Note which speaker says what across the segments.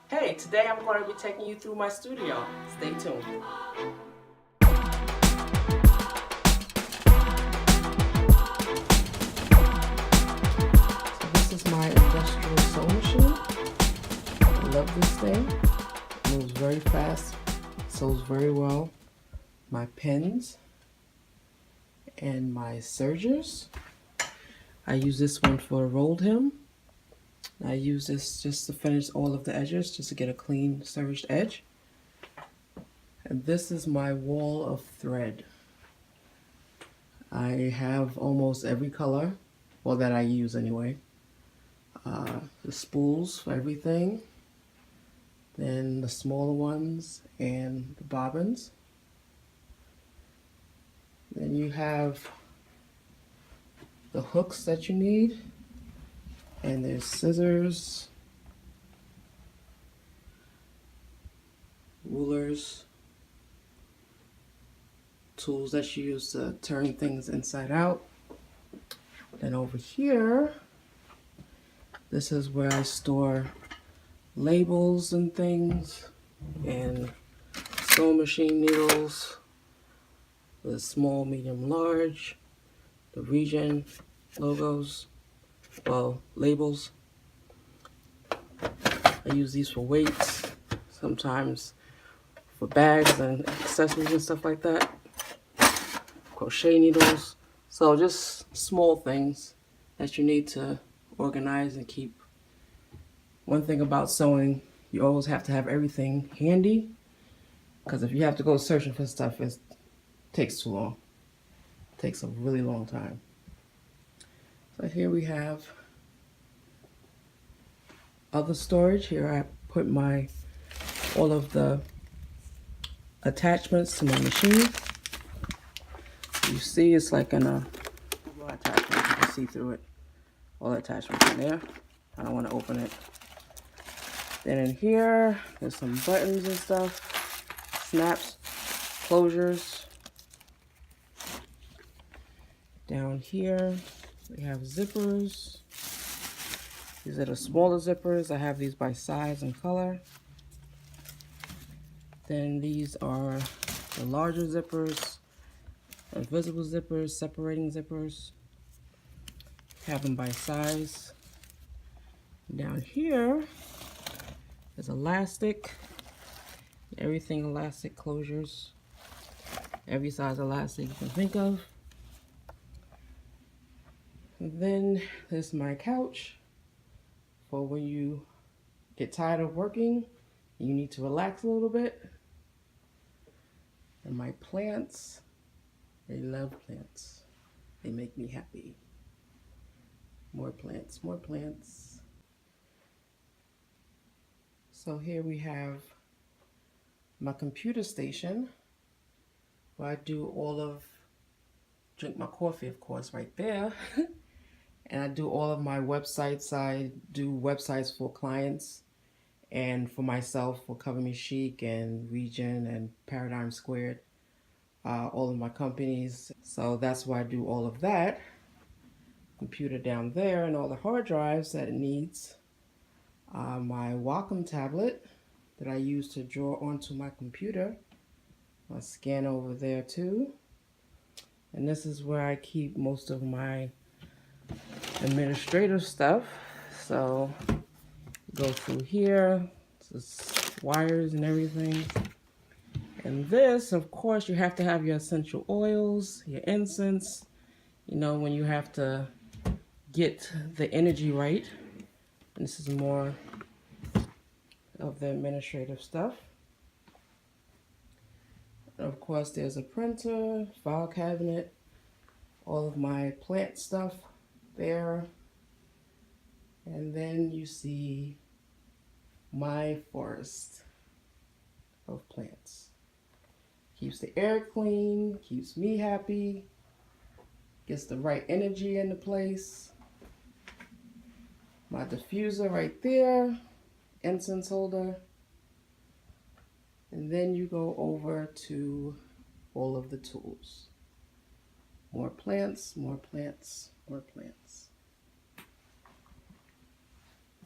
Speaker 1: Hey, today I'm going to be taking you through my studio. Stay tuned. So this is my industrial sewing machine. I love this thing. It moves very fast, sews very well. My pens and my sergers. I use this one for a rolled hem. I use this just to finish all of the edges, just to get a clean serged edge. And this is my wall of thread. I have almost every color, well, that I use anyway. The spools for everything, then the smaller ones and the bobbins. Then you have the hooks that you need, and there's scissors, rulers, tools that you use to turn things inside out. Then over here, this is where I store labels and things, and sewing machine needles, the small, medium, large, the region logos, well, labels. I use these for weights, sometimes for bags and accessories and stuff like that. Crochet needles. So just small things that you need to organize and keep. One thing about sewing, you always have to have everything handy, because if you have to go searching for stuff, it takes too long. It takes a really long time. So here we have other storage. Here I put all of the attachments to my machine. You see it's like in a attachment. You can see through it. All the attachments in there. I don't want to open it. Then in here, there's some buttons and stuff, snaps, closures. Down here, we have zippers. These are the smaller zippers. I have these by size and color. Then these are the larger zippers, invisible zippers, separating zippers. Have them by size. Down here is elastic, everything elastic closures, every size elastic you can think of. And then there's my couch for when you get tired of working and you need to relax a little bit. And my plants, they love plants. They make me happy. More plants, more plants. So here we have my computer station where I do drink my coffee, of course, right there. And I do all of my websites. I do websites for clients and for myself for Cover Me Chic and Region and Paradigm Squared, all of my companies. So that's why I do all of that. Computer down there and all the hard drives that it needs. My Wacom tablet that I use to draw onto my computer. My scanner over there too. And this is where I keep most of my administrative stuff. So go through here, just wires and everything. And this, of course, you have to have your essential oils, your incense, you know, when you have to get the energy right. And this is more of the administrative stuff. And of course, there's a printer, file cabinet, all of my plant stuff there. And then you see my forest of plants. Keeps the air clean, keeps me happy, gets the right energy into place. My diffuser right there, incense holder. And then you go over to all of the tools. More plants, more plants, more plants.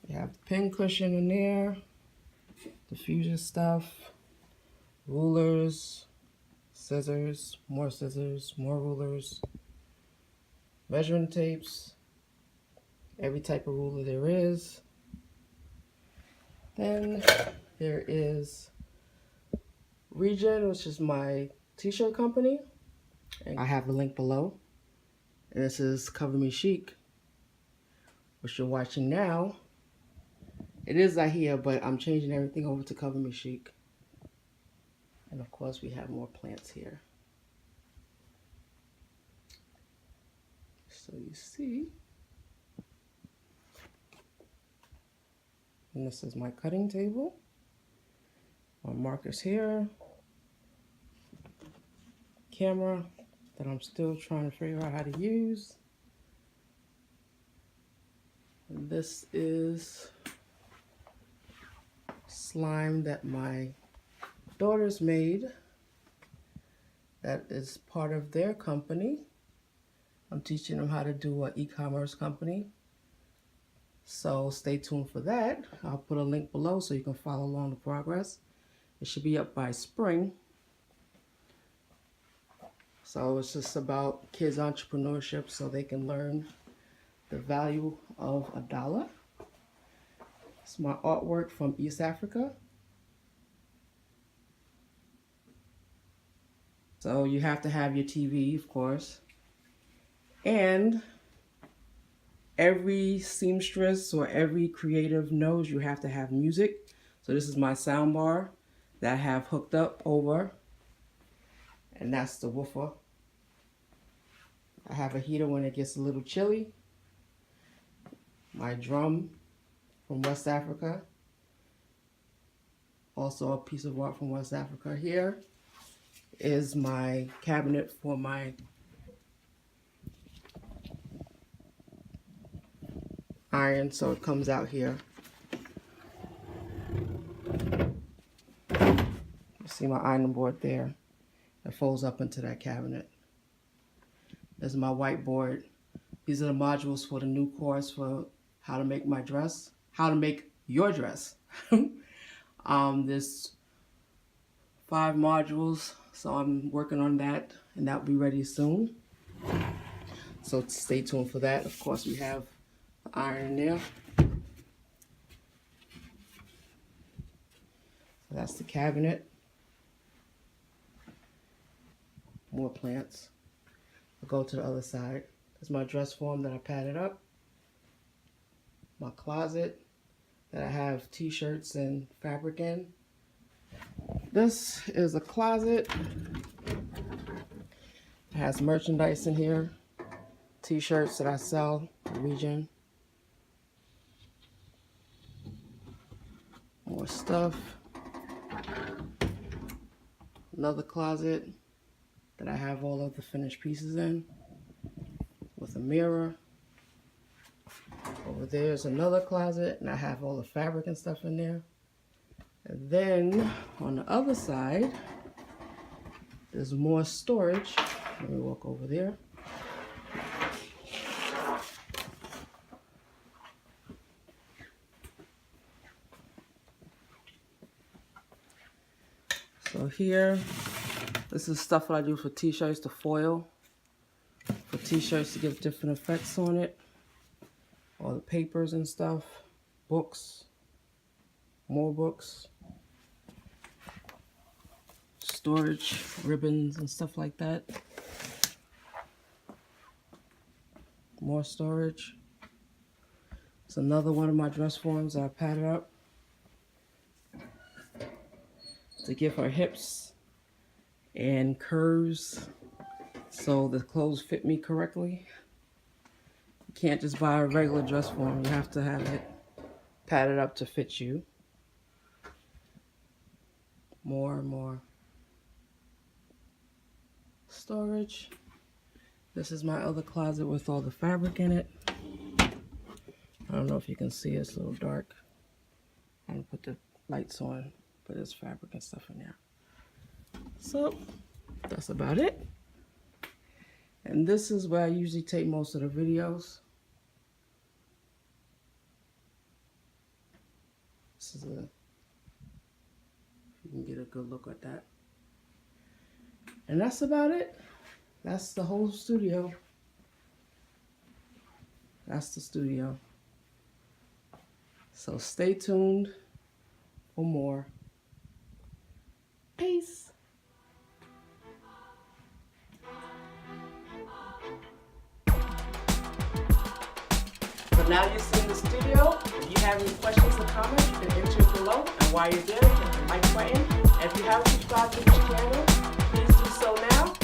Speaker 1: You have the pin cushion in there. diffusion stuff, rulers, scissors, more rulers, measuring tapes, every type of ruler there is. Then there is Region, which is my t-shirt company, and I have the link below. And this is Cover Me Chic, which you're watching now. It is here, but I'm changing everything over to Cover Me Chic. And of course we have more plants here. So you see, and this is my cutting table. My markers here. Camera that I'm still trying to figure out how to use. And this is slime that my daughters made. That is part of their company. I'm teaching them how to do an e-commerce company. So stay tuned for that. I'll put a link below so you can follow along the progress. It should be up by spring. So it's just about kids' entrepreneurship so they can learn the value of $1. It's my artwork from East Africa. So you have to have your TV, of course. And every seamstress or every creative knows you have to have music. So this is my sound bar that I have hooked up over. And that's the woofer. I have a heater when it gets a little chilly. My drum from West Africa. Also a piece of art from West Africa. Here is my cabinet for my iron, so it comes out here. You see my ironing board there. It folds up into that cabinet. This is my whiteboard. These are the modules for the new course for how to make my dress, how to make your dress. There's 5 modules, so I'm working on that, and that will be ready soon. So stay tuned for that. Of course, we have the iron there. So that's the cabinet. More plants. I'll go to the other side. That's my dress form that I padded up. My closet that I have t-shirts and fabric in. This is a closet. It has merchandise in here. T-shirts that I sell, Region. More stuff. Another closet that I have all of the finished pieces in, with a mirror. Over there is another closet, and I have all the fabric and stuff in there. And then on the other side, there's more storage. Let me walk over there. So here, this is stuff that I do for t-shirts, the foil. For t-shirts to give different effects on it. All the papers and stuff. Books. More books. Storage, ribbons and stuff like that. More storage. It's another one of my dress forms that I padded up to give her hips and curves so the clothes fit me correctly. You can't just buy a regular dress form. You have to have it padded up to fit you. More and more storage. This is my other closet with all the fabric in it. I don't know if you can see, it's a little dark. I'm gonna put the lights on, but there's fabric and stuff in there. So that's about it. And this is where I usually take most of the videos. This is a can get a good look at that. And that's about it. That's the whole studio. That's the studio. So stay tuned for more. Peace. So now you've seen the studio. If you have any questions or comments, you can enter it below. And while you're there, hit the like button. And if you haven't subscribed to this channel, please do so now.